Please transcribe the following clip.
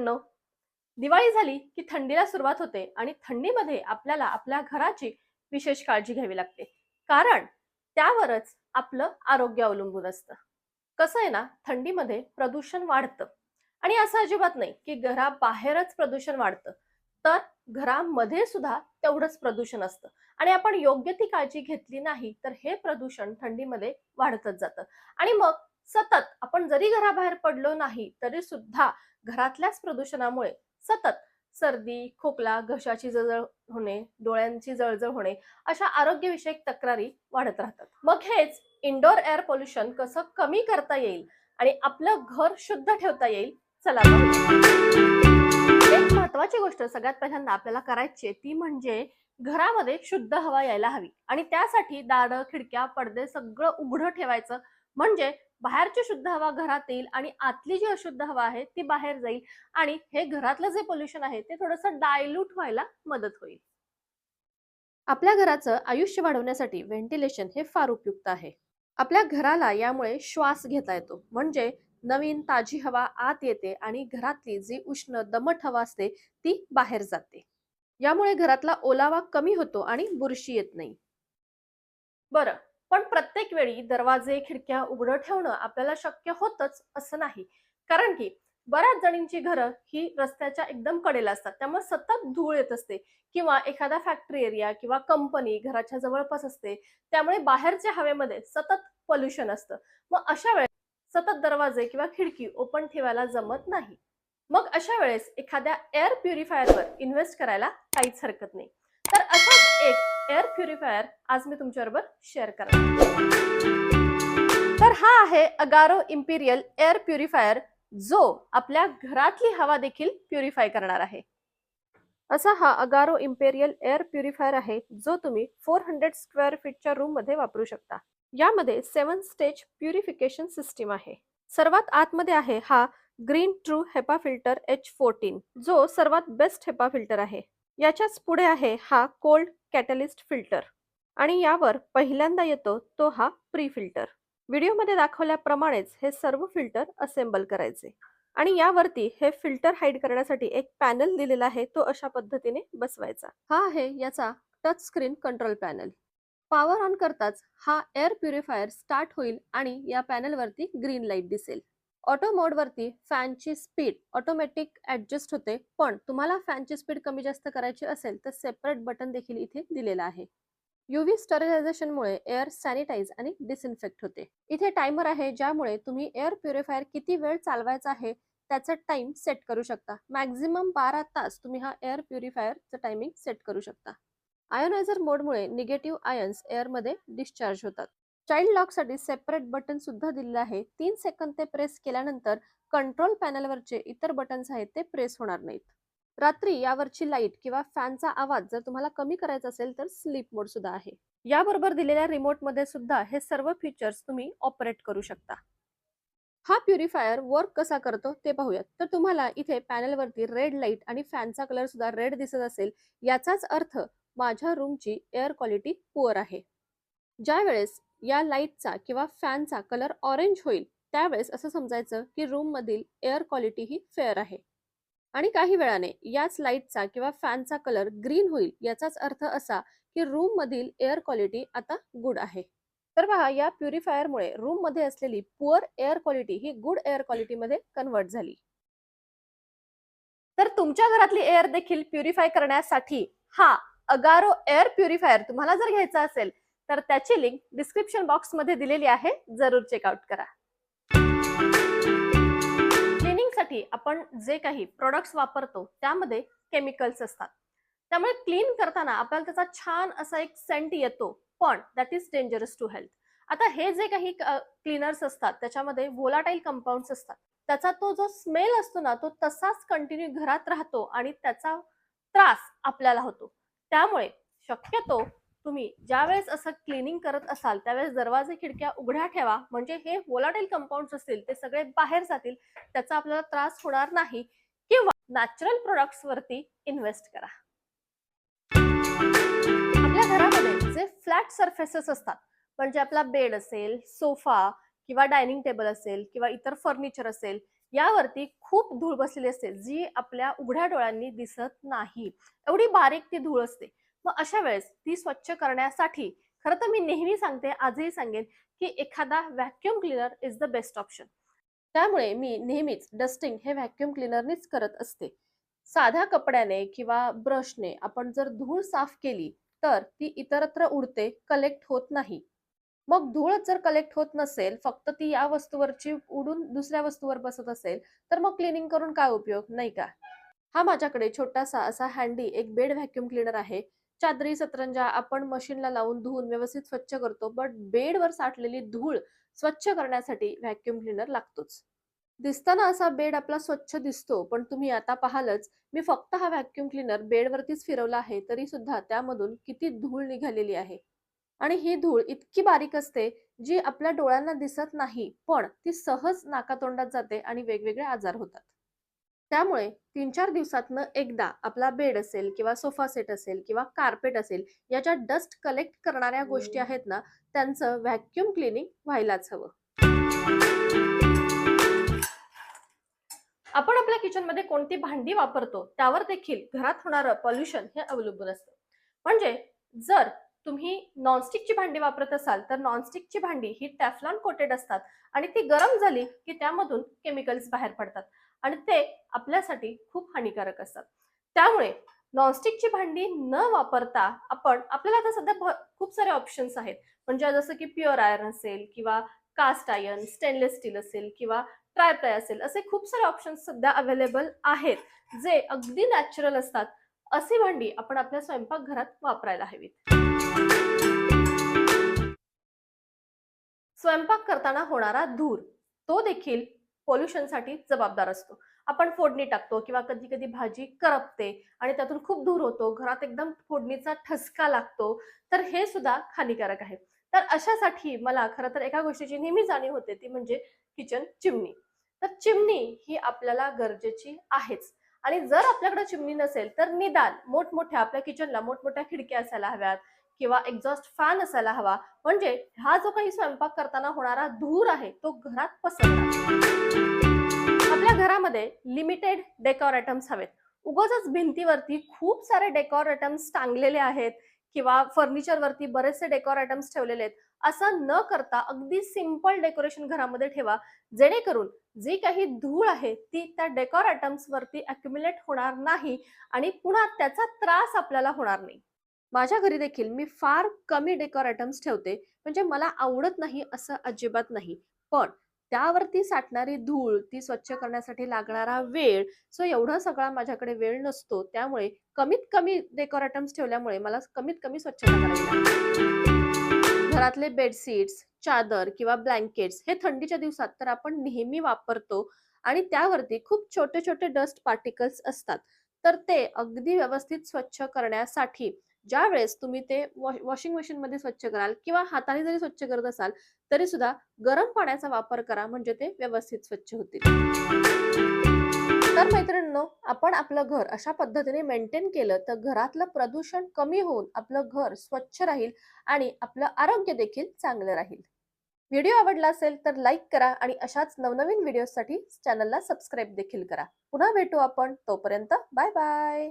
मैत्रिणींनो, दिवाळी झाली की थंडीला सुरुवात होते आणि थंडीमध्ये आपल्याला आपल्या घराची विशेष काळजी घ्यावी लागते. कारण त्यावरच आपलं आरोग्य अवलंबून असतं. कसं आहे ना, थंडीमध्ये प्रदूषण वाढतं आणि असं अजिबात नाही की घराबाहेरच प्रदूषण वाढतं. तर घरामध्ये सुद्धा तेवढंच प्रदूषण असतं आणि आपण योग्य ती काळजी घेतली नाही तर हे प्रदूषण थंडीमध्ये वाढतच जातं. आणि मग सतत आपण जरी घराबाहेर पडलो नाही तरी सुद्धा घरातल्याच प्रदूषणामुळे सतत सर्दी, खोकला, घशाची जळजळ होणे, डोळ्यांची जळजळ होणे अशा आरोग्यविषयक तक्रारी वाढत राहतात. मग हेच इंडोर एअर पोल्युशन कसं कमी करता येईल आणि आपलं घर शुद्ध ठेवता येईल, चला एक महत्वाची गोष्ट सगळ्यात पहिल्यांदा आपल्याला करायची आहे ती म्हणजे घरामध्ये शुद्ध हवा यायला हवी आणि त्यासाठी दारं, खिडक्या, पडदे सगळं उघडं ठेवायचं. म्हणजे बाहेरची शुद्ध हवा घरात येईल आणि आतली जी अशुद्ध हवा आहे ती बाहेर जाईल आणि हे घरातलं जे पोल्युशन आहे ते थोडंसं डायल्यूट व्हायला मदत होईल. आपल्या घराचं आयुष्य वाढवण्यासाठी व्हेंटिलेशन हे फार उपयुक्त आहे. आपल्या घराला यामुळे श्वास घेता येतो, म्हणजे नवीन ताजी हवा आत येते आणि घरातली जी उष्ण दमट हवा असते ती बाहेर जाते. यामुळे घरातला ओलावा कमी होतो आणि बुरशी येत नाही. बरं, पण प्रत्येक वेळी दरवाजे, खिडक्या उघडं ठेवणं आपल्याला शक्य होतच असं नाही. कारण की बऱ्याच जणींची घरं ही रस्त्याच्या एकदम कडेला असतात. त्यामुळे सतत धूळ येत असते किंवा एखादा फॅक्टरी एरिया किंवा कंपनी घराच्या जवळपास असते. त्यामुळे बाहेरच्या हवेमध्ये सतत पोल्युशन असतं. मग अशा वेळेस सतत दरवाजे किंवा खिडकी ओपन ठेवायला जमत नाही. मग अशा वेळेस एखाद्या एअर प्युरिफायरवर इन्व्हेस्ट करायला काहीच हरकत नाही. तर असाच एक एअर प्युरिफायर आज मी तुमच्याबरोबर शेअर करणार आहे. तर हा आहे अगारो इम्पिरियल एअर प्युरिफायर, जो आपल्या घरातली हवा देखील प्युरिफाय करणार आहे. असा हा अगारो इम्पेरियल एअर प्युरिफायर आहे, जो तुम्ही 400 स्क्वेअर फीटच्या रूम मध्ये वापरू शकता. यामध्ये 7 स्टेज प्युरिफिकेशन सिस्टीम आहे. सर्वात आतमध्ये आहे हा green true HEPA filter H14, जो सर्वात बेस्ट हेपा फिल्टर आहे. याच्याच पुढे आहे हा कोल्ड कॅटलिस्ट फिल्टर आणि यावर पहिल्यांदा येतो तो हा प्री फिल्टर. व्हिडिओमध्ये दाखवल्याप्रमाणेच हे सर्व फिल्टर असेंबल करायचे आणि यावरती हे फिल्टर हाईड करण्यासाठी एक पॅनल दिलेला आहे, तो अशा पद्धतीने बसवायचा. हा आहे याचा touch screen control panel. Power on करताच हा एअर प्युरिफायर स्टार्ट होईल आणि या पॅनलवरती ग्रीन लाईट दिसेल. ऑटो मोड वरती फॅनची स्पीड ऑटोमॅटिक ऍडजस्ट होते, पण तुम्हाला फॅनची स्पीड कमी जास्त करायची असेल तर सेपरेट बटन देखील इथे दिलेला आहे. यूव्ही स्टरलायझेशनमुळे एअर सॅनिटाइज आणि डिसइन्फेक्ट होते. इथे टायमर आहे, ज्यामुळे तुम्ही एअर प्युरिफायर किती वेळ चालवायचा आहे त्याचा टाइम सेट करू शकता. मॅक्झिमम 12 तास तुम्ही हा एअर प्युरिफायरचं टायमिंग सेट करू शकता. आयोनायझर मोडमुळे निगेटिव्ह आयन्स एअरमध्ये डिस्चार्ज होतात. चाइल्ड लॉकसाठी सेपरेट बटन सुद्धा दिलेलं आहे. 3 सेकंद ते प्रेस केल्यानंतर कंट्रोल पॅनलवरचे इतर बटन्स आहेत ते प्रेस होणार नाहीत. रात्री यावरची लाईट किंवा फॅनचा आवाज जर तुम्हाला कमी करायचा असेल तर स्लीप मोड सुद्धा आहे. याबरोबर दिलेल्या रिमोट मध्ये सुद्धा हे सर्व फीचर्स तुम्ही ऑपरेट करू शकता. हा प्युरिफायर वर्क कसा करतो ते पाहूयात. तर तुम्हाला इथे पॅनलवरती रेड लाईट आणि फॅनचा कलर सुद्धा रेड दिसत असेल, याचाच अर्थ माझ्या रूमची एअर क्वालिटी पुअर आहे. ज्या वेळेस या लाईटचा किंवा फॅनचा कलर ऑरेंज होईल त्यावेळेस असं समजायचं की रूम मधील एअर क्वालिटी ही फेअर आहे. आणि काही वेळाने याच लाईटचा किंवा फॅनचा कलर ग्रीन होईल, याचाच अर्थ असा की रूम मधील एअर क्वालिटी आता गुड आहे. तर पहा, या प्युरिफायरमुळे रूम मध्ये असलेली पुअर एअर क्वालिटी ही गुड एअर क्वालिटी मध्ये कन्वर्ट झाली. तर तुमच्या घरातली एअर देखील प्युरिफाय करण्यासाठी हा अगारो एअर प्युरिफायर तुम्हाला जर घ्यायचा असेल तर त्याची लिंक डिस्क्रिप्शन बॉक्स मध्ये दिलेली आहे, जरूर चेकआउट करा. क्लिनिंगसाठी आपण जे काही प्रोडक्ट्स वापरतो त्यामध्ये केमिकल्स असतात, त्यामुळे क्लीन करताना आपल्याला त्याचा छान असा एक सेंट येतो, पण that is dangerous to health. आता हे जे काही क्लीनर्स असतात त्याच्यामध्ये व्होलाटाईल कंपाऊंड्स असतात. त्याचा तो जो स्मेल असतो ना तो तसाच कंटिन्यू घरात राहतो आणि त्याचा त्रास आपल्याला होतो. त्यामुळे शक्यतो तुम्ही ज्यावेळेस असं क्लिनिंग करत असाल त्यावेळेस दरवाजे, खिडक्या उघड्या ठेवा, म्हणजे हे व्होलाटाईल कंपाऊंड्स असतील ते सगळे बाहेर जातील, त्याचा आपल्याला त्रास होणार नाही. किंवा नॅचरल प्रोडक्ट्स वरती इन्व्हेस्ट करा. आपल्या घरामध्ये जे फ्लॅट सरफेसेस असतात, म्हणजे आपला बेड असेल, सोफा किंवा डायनिंग टेबल असेल किंवा इतर फर्निचर असेल, यावरती खूप धूळ बसलेली असते, जी आपल्या उघड्या डोळ्यांनी दिसत नाही. एवढी बारीक ती धूळ असते. मग अशा वेळेस ती स्वच्छ करण्यासाठी खरं तर मी नेहमी सांगते, आजही सांगेन, की एखादा vacuum cleaner is the best option. त्यामुळे मी नेहमीच डस्टिंग हे व्हॅक्यूम क्लीनरनीच करत असते. साध्या कपड्याने किंवा ब्रशने आपण जर धूळ साफ केली, तर ती इतरत्र उडते, कलेक्ट होत नाही. मग धूळच जर कलेक्ट होत नसेल, फक्त ती या वस्तूवरची उडून दुसऱ्या वस्तूवर बसत असेल, तर मग क्लिनिंग करून काय उपयोग, नाही का? हा माझ्याकडे छोटासा असा हँडी एक बेड व्हॅक्यूम क्लीनर आहे. चादरी, सतरंजा आपण मशीनला लावून धुवून व्यवस्थित स्वच्छ करतो. बट बेडवर साठलेली धूळ स्वच्छ करण्यासाठी व्हॅक्यूम क्लीनर लागतोच. दिसताना असा बेड आपला स्वच्छ दिसतो, पण तुम्ही आता पाहालच, मी फक्त हा व्हॅक्यूम क्लीनर बेडवरतीच फिरवला आहे, तरी सुद्धा त्यामधून किती धूळ निघालेली आहे. आणि ही धूळ इतकी बारीक असते, जी आपल्या डोळ्यांना दिसत नाही, पण ती सहज नाकातोंडात जाते आणि वेगवेगळे आजार होतात. त्यामुळे 3-4 दिवसातनं एकदा आपला बेड असेल किंवा सोफा सेट असेल किंवा कार्पेट असेल, या ज्या डस्ट कलेक्ट करणाऱ्या गोष्टी आहेत ना, त्यांचं व्हॅक्यूम क्लीनिंग व्हायलाच हवं. आपण आपल्या किचनमध्ये कोणती भांडी वापरतो, त्यावर देखील घरात होणारं पोल्युशन हे अवलंबून असतं. म्हणजे जर तुम्ही नॉनस्टिकची भांडी वापरत असाल, तर नॉनस्टिकची भांडी ही टेफ्लॉन कोटेड असतात आणि ती गरम झाली की त्यामधून केमिकल्स बाहेर पडतात आणि ते आपल्यासाठी खूप हानिकारक असतात. त्यामुळे नॉनस्टिकची भांडी न वापरता आपण आपल्याला आता सध्या खूप सारे ऑप्शन्स आहेत. म्हणजे जसं की प्युअर आयर्न असेल किंवा कास्ट आयर्न, स्टेनलेस स्टील असेल किंवा ट्राय प्लाय असेल, असे खूप सारे ऑप्शन्स सध्या अवेलेबल आहेत, जे अगदी नॅचरल असतात. अशी भांडी आपण आपल्या स्वयंपाकघरात वापरायला हवीत. स्वयंपाक करताना होणारा धूर, तो देखील पोल्युशनसाठी जबाबदार असतो. आपण फोडणी टाकतो किंवा कधी-कधी भाजी करपते आणि त्यातून खूप धूर होतो. घरात एकदम फोडणीचा ठसका लागतो. तर हे सुद्धा हानिकारक आहे. तर अशासाठी मला खरं तर एका गोष्टीची नेहमी जाणीव होते, ती म्हणजे किचन चिमनी. तर चिमनी ही आपल्याला गरजेची आहेच. आणि जर आपल्याकडे चिमणी नसेल, तर निदान मोठमोठ्या आपल्या किचनला मोठमोठ्या खिडक्या असायला हव्यात किंवा एक्झॉस्ट फॅन असायला हवा. म्हणजे हा जो काही स्वयंपाक करताना होणारा धूर आहे, तो घरात पसरणार. आपल्या घरामध्ये लिमिटेड डेकोर आयटम्स हवेत. उगाचच भिंतीवरती खूप सारे डेकोर आयटम्स टांगलेले आहेत किंवा फर्निचरवरती बरेचसे डेकोर आयटम्स ठेवलेले आहेत. असं न करता अगदी सिंपल डेकोरेशन घरामध्ये ठेवा, जेणेकरून जी काही धूळ आहे ती त्या डेकोर आयटम्स वरती अक्युमुलेट होणार नाही आणि पुन्हा त्याचा त्रास आपल्याला होणार नाही. माझ्या घरी देखील मी फार कमी डेकोर आयटम्स ठेवते. म्हणजे मला आवडत नाही असं अजिबात नाही. पण त्यावरती साठणारी धूळ, ती स्वच्छ करण्यासाठी लागणारा वेळ, सो एवढा सगळा माझ्याकडे वेळ नसतो. त्यामुळे कमीत कमी डेकोर आयटम्स ठेवल्यामुळे मला कमीत कमी स्वच्छता करावी लागते. घरातले बेडशीट्स, चादर किंवा ब्लँकेट्स हे थंडीच्या दिवसात तर आपण नेहमी वापरतो आणि त्यावरती खूप छोटे-छोटे डस्ट पार्टिकल्स असतात. तर ते अगदी व्यवस्थित स्वच्छ करण्यासाठी ज्यावेळेस तुम्ही ते वॉशिंग मशीनमध्ये स्वच्छ कराल किंवा हाताने जरी स्वच्छ करत असाल, तरी सुद्धा गरम पाण्याचा वापर करा, म्हणजे ते व्यवस्थित स्वच्छ होतील. तर मैत्रिणींनो, आपण आपलं घर अशा पद्धतीने मेंटेन केलं, तर घरातलं प्रदूषण कमी होऊन आपलं घर स्वच्छ राहील आणि आपलं आरोग्य देखील चांगलं राहील. व्हिडिओ आवडला असेल तर लाईक करा आणि अशाच नवनवीन व्हिडिओसाठी चॅनलला सबस्क्राईब देखील करा. पुन्हा भेटू आपण. तोपर्यंत बाय बाय.